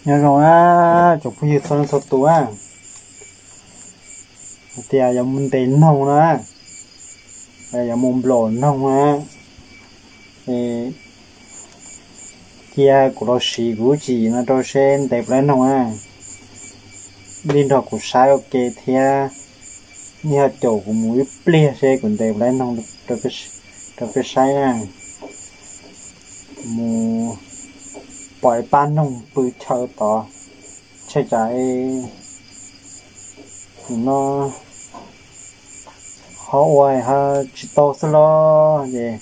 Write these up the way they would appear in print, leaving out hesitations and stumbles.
nhớ rồi á chụp cái gì sốt tua á thì giờ mình tiền không đó giờ mình lộn không á thì kia của nó xì của chị nó cho sen đẹp lên không á bên đó của sai ok thì như hạt chỗ của mũi ple xe cũng đẹp lên không cho cái sai à mù bỏi ban không bự chờ tỏ chạy chạy nó họ hoài ha chỉ to xí lo gì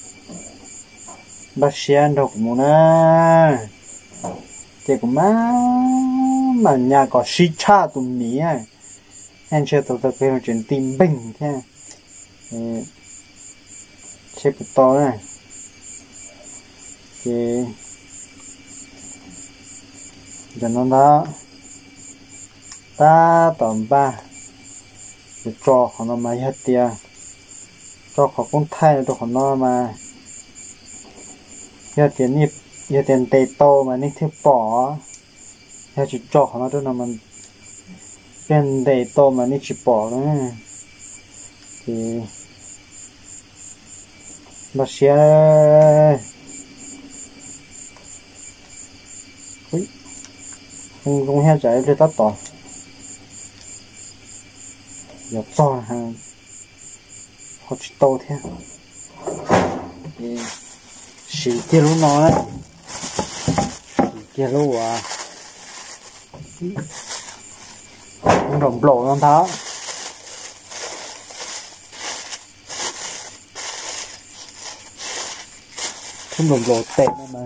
bác sĩ ăn đâu cũng muốn á thì cũng mà nhà có xí cha tụi mì à anh chưa tụi tôi kêu chuyện tim bình thế xếp to này thì cho nó đó ta tầm ba để cho họ nó máy hết tiền cho họ cũng thay cho họ nó mà giờ tiền nếp giờ tiền tệ to mà nếp thiếu bỏ giờ chỉ cho họ nó cho nó mình tiền tệ to mà nếp chỉ bỏ đó thì bác sĩ không hết chạy lên tắt tỏ giờ cho hàng họ chỉ to thế thì xì kia lúc nó đấy kia lúc à không đồng lộ nó tháo không đồng lộ tệ mà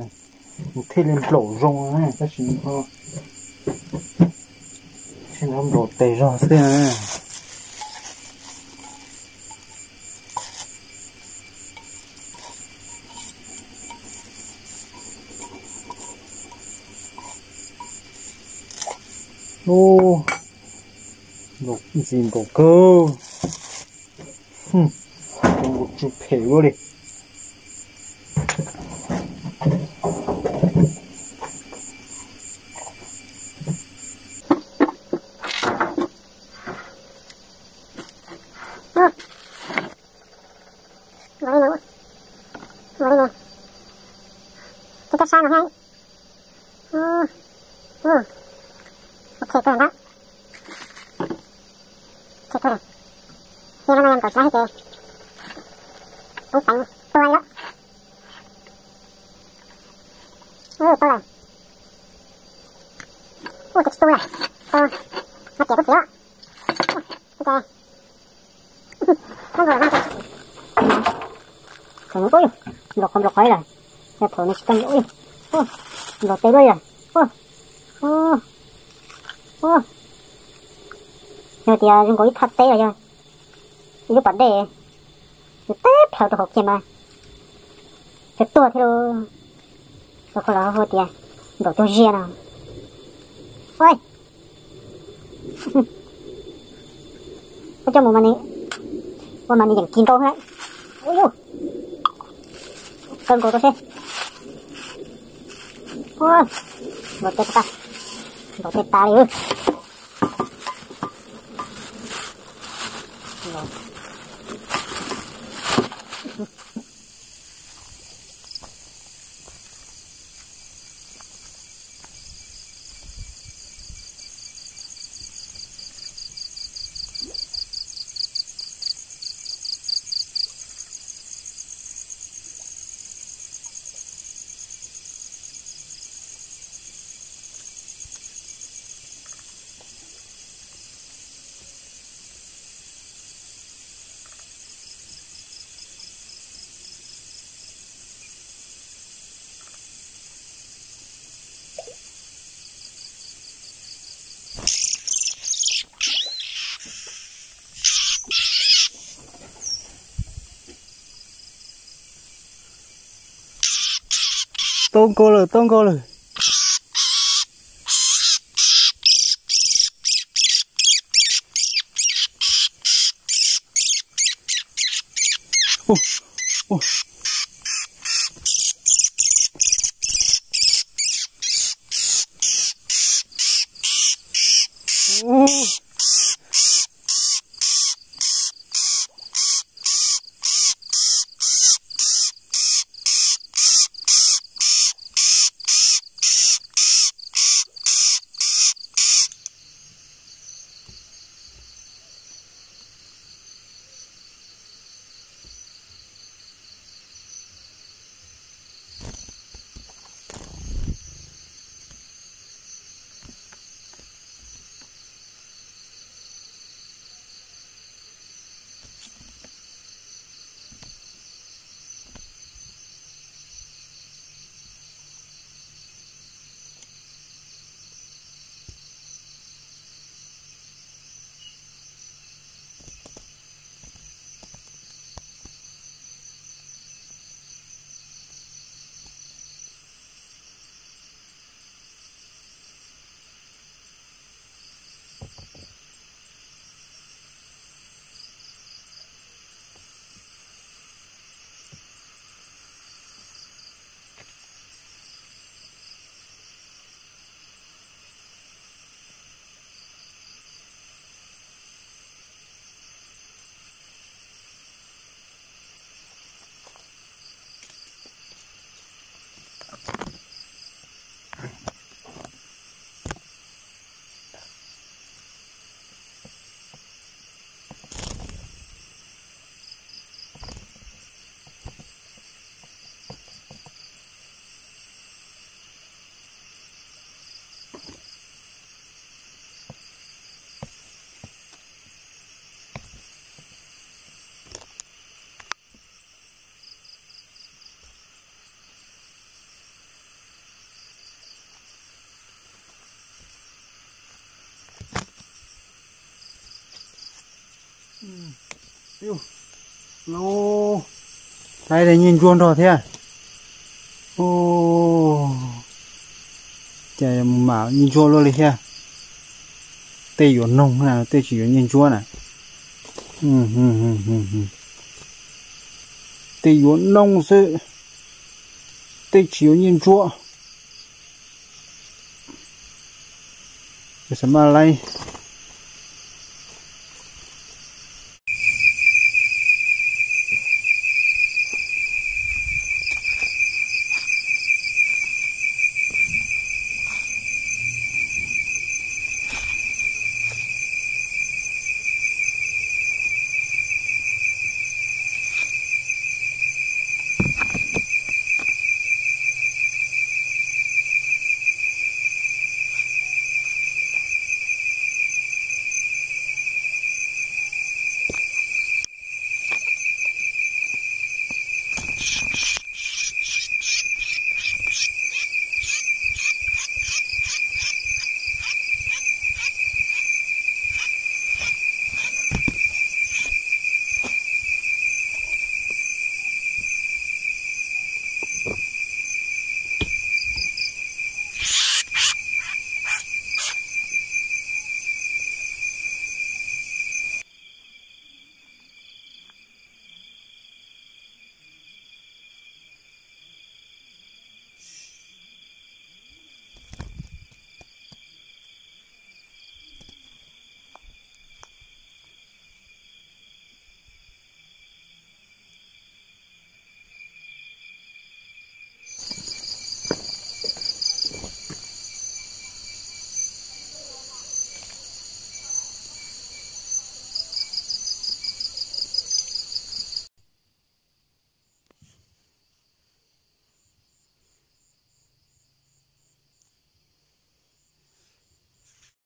một thế lên lộ rong á các chị ho trên không lộ tệ rồi xem ô một gì một cơ một chụp phèo vô đi cái sao nào hay ok cơ đó ok cơ nhưng mà em còn sai kìa ông tặng tôi đó tôi rồi cái tôi này nó kẹp cái đó ok không rồi không ui lột không lột khỏi rồi nhà thổi nó căng ui lột tay đôi rồi rồi thì dùng cái thắt tay rồi cái vấn đề tép theo được kia mà cái tua theo rồi còn là hồi thì đổ cho riêng nào ôi có cho một màn này chẳng kín đâu hết ôi呦cân cổ tôi xem ôi một tay ta đi ơi tôm cô rồi Yêu. Lô. Đây đây nhìn chuông rồi thế à? Ô. Trời mà nhìn chuông luôn đi thế à? Tê yếu nông nào, tê chỉ nhìn chuông à? Tê yếu nông sự. Tê chỉ nhìn chuông. Cái gì mà lại